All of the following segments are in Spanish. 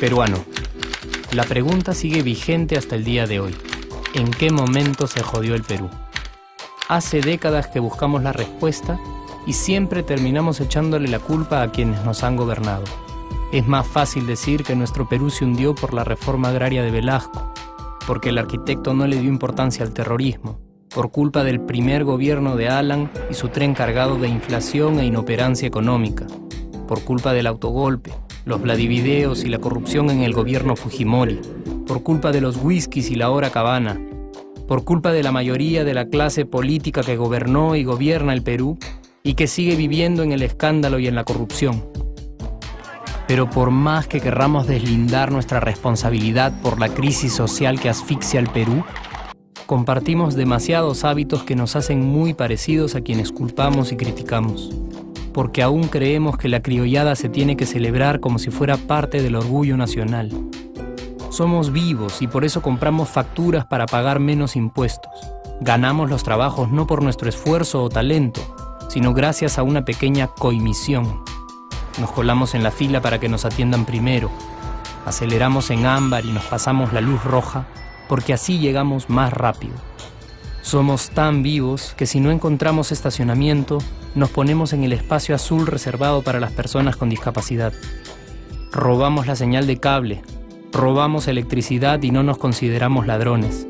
Peruano. La pregunta sigue vigente hasta el día de hoy. ¿En qué momento se jodió el Perú? Hace décadas que buscamos la respuesta y siempre terminamos echándole la culpa a quienes nos han gobernado. Es más fácil decir que nuestro Perú se hundió por la reforma agraria de Velasco, porque el arquitecto no le dio importancia al terrorismo, por culpa del primer gobierno de Alan y su tren cargado de inflación e inoperancia económica, por culpa del autogolpe, los Vladivideos y la corrupción en el gobierno Fujimori, por culpa de los whiskies y la hora cabana, por culpa de la mayoría de la clase política que gobernó y gobierna el Perú y que sigue viviendo en el escándalo y en la corrupción. Pero por más que querramos deslindar nuestra responsabilidad por la crisis social que asfixia al Perú, compartimos demasiados hábitos que nos hacen muy parecidos a quienes culpamos y criticamos, porque aún creemos que la criollada se tiene que celebrar como si fuera parte del orgullo nacional. Somos vivos y por eso compramos facturas para pagar menos impuestos. Ganamos los trabajos no por nuestro esfuerzo o talento, sino gracias a una pequeña coimisión. Nos colamos en la fila para que nos atiendan primero. Aceleramos en ámbar y nos pasamos la luz roja, porque así llegamos más rápido. Somos tan vivos que si no encontramos estacionamiento, nos ponemos en el espacio azul reservado para las personas con discapacidad. Robamos la señal de cable, robamos electricidad y no nos consideramos ladrones.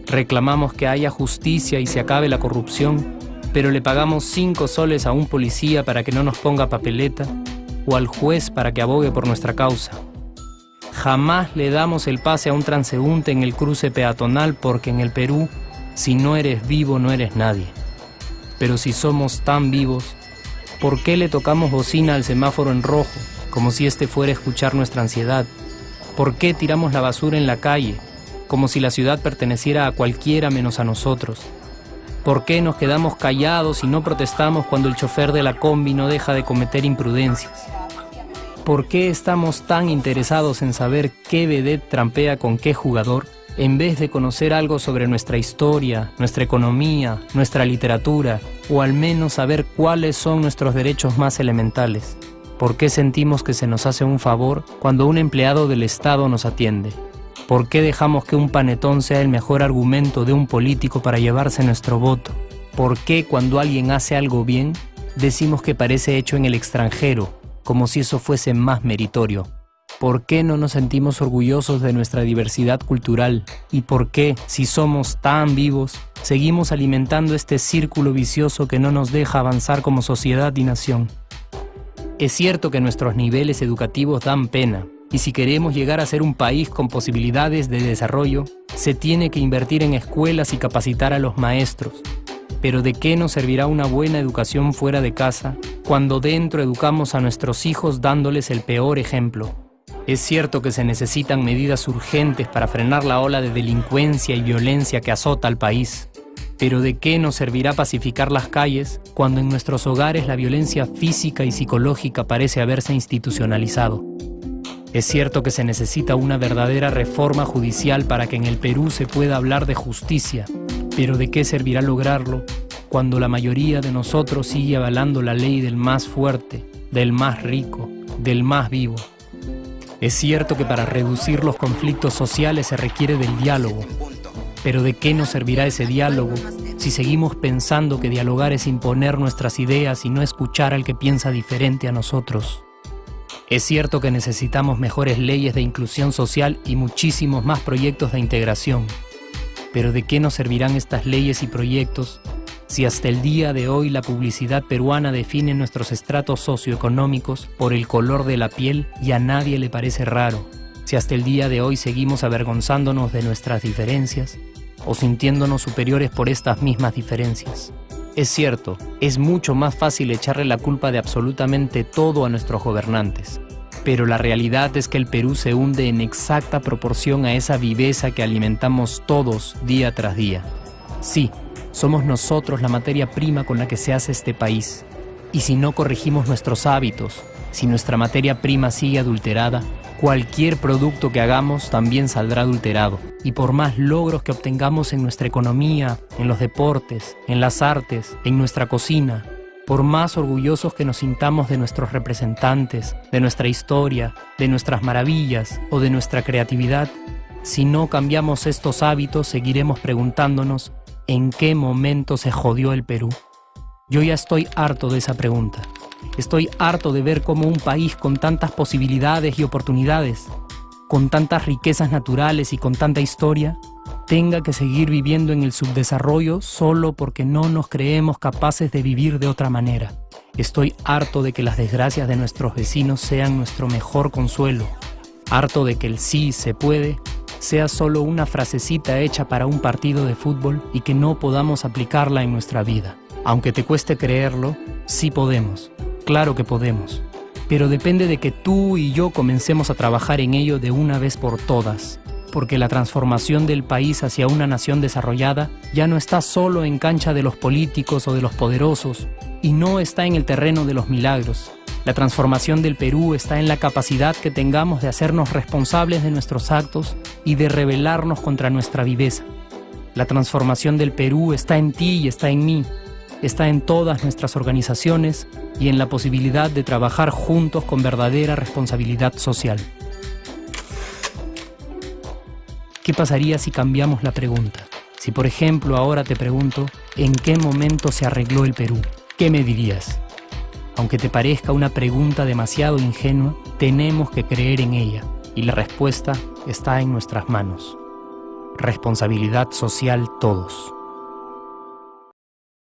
Reclamamos que haya justicia y se acabe la corrupción, pero le pagamos 5 soles a un policía para que no nos ponga papeleta o al juez para que abogue por nuestra causa. Jamás le damos el pase a un transeúnte en el cruce peatonal porque en el Perú, si no eres vivo, no eres nadie. Pero si somos tan vivos, ¿por qué le tocamos bocina al semáforo en rojo, como si este fuera a escuchar nuestra ansiedad? ¿Por qué tiramos la basura en la calle, como si la ciudad perteneciera a cualquiera menos a nosotros? ¿Por qué nos quedamos callados y no protestamos cuando el chofer de la combi no deja de cometer imprudencias? ¿Por qué estamos tan interesados en saber qué vedette trampea con qué jugador, en vez de conocer algo sobre nuestra historia, nuestra economía, nuestra literatura, o al menos saber cuáles son nuestros derechos más elementales? ¿Por qué sentimos que se nos hace un favor cuando un empleado del Estado nos atiende? ¿Por qué dejamos que un panetón sea el mejor argumento de un político para llevarse nuestro voto? ¿Por qué cuando alguien hace algo bien, decimos que parece hecho en el extranjero, como si eso fuese más meritorio? ¿Por qué no nos sentimos orgullosos de nuestra diversidad cultural? ¿Y por qué, si somos tan vivos, seguimos alimentando este círculo vicioso que no nos deja avanzar como sociedad y nación? Es cierto que nuestros niveles educativos dan pena, y si queremos llegar a ser un país con posibilidades de desarrollo, se tiene que invertir en escuelas y capacitar a los maestros. Pero ¿de qué nos servirá una buena educación fuera de casa cuando dentro educamos a nuestros hijos dándoles el peor ejemplo? Es cierto que se necesitan medidas urgentes para frenar la ola de delincuencia y violencia que azota al país. Pero ¿de qué nos servirá pacificar las calles cuando en nuestros hogares la violencia física y psicológica parece haberse institucionalizado? Es cierto que se necesita una verdadera reforma judicial para que en el Perú se pueda hablar de justicia, pero ¿de qué servirá lograrlo cuando la mayoría de nosotros sigue avalando la ley del más fuerte, del más rico, del más vivo? Es cierto que para reducir los conflictos sociales se requiere del diálogo, pero ¿de qué nos servirá ese diálogo si seguimos pensando que dialogar es imponer nuestras ideas y no escuchar al que piensa diferente a nosotros? Es cierto que necesitamos mejores leyes de inclusión social y muchísimos más proyectos de integración. Pero ¿de qué nos servirán estas leyes y proyectos si hasta el día de hoy la publicidad peruana define nuestros estratos socioeconómicos por el color de la piel y a nadie le parece raro? Si hasta el día de hoy seguimos avergonzándonos de nuestras diferencias o sintiéndonos superiores por estas mismas diferencias. Es cierto, es mucho más fácil echarle la culpa de absolutamente todo a nuestros gobernantes. Pero la realidad es que el Perú se hunde en exacta proporción a esa viveza que alimentamos todos día tras día. Sí, somos nosotros la materia prima con la que se hace este país. Y si no corregimos nuestros hábitos, si nuestra materia prima sigue adulterada, Cualquier producto que hagamos también saldrá adulterado. Y por más logros que obtengamos en nuestra economía, en los deportes, en las artes, en nuestra cocina, por más orgullosos que nos sintamos de nuestros representantes, de nuestra historia, de nuestras maravillas o de nuestra creatividad, si no cambiamos estos hábitos, seguiremos preguntándonos ¿en qué momento se jodió el Perú? Yo ya estoy harto de esa pregunta. Estoy harto de ver cómo un país con tantas posibilidades y oportunidades, con tantas riquezas naturales y con tanta historia, tenga que seguir viviendo en el subdesarrollo solo porque no nos creemos capaces de vivir de otra manera. Estoy harto de que las desgracias de nuestros vecinos sean nuestro mejor consuelo. Harto de que el sí se puede sea solo una frasecita hecha para un partido de fútbol y que no podamos aplicarla en nuestra vida. Aunque te cueste creerlo, sí podemos. Claro que podemos. Pero depende de que tú y yo comencemos a trabajar en ello de una vez por todas. Porque la transformación del país hacia una nación desarrollada ya no está solo en cancha de los políticos o de los poderosos, y no está en el terreno de los milagros. La transformación del Perú está en la capacidad que tengamos de hacernos responsables de nuestros actos y de rebelarnos contra nuestra viveza. La transformación del Perú está en ti y está en mí. Está en todas nuestras organizaciones y en la posibilidad de trabajar juntos con verdadera responsabilidad social. ¿Qué pasaría si cambiamos la pregunta? Si, por ejemplo, ahora te pregunto, ¿en qué momento se arregló el Perú? ¿Qué me dirías? Aunque te parezca una pregunta demasiado ingenua, tenemos que creer en ella, y la respuesta está en nuestras manos. Responsabilidad social todos.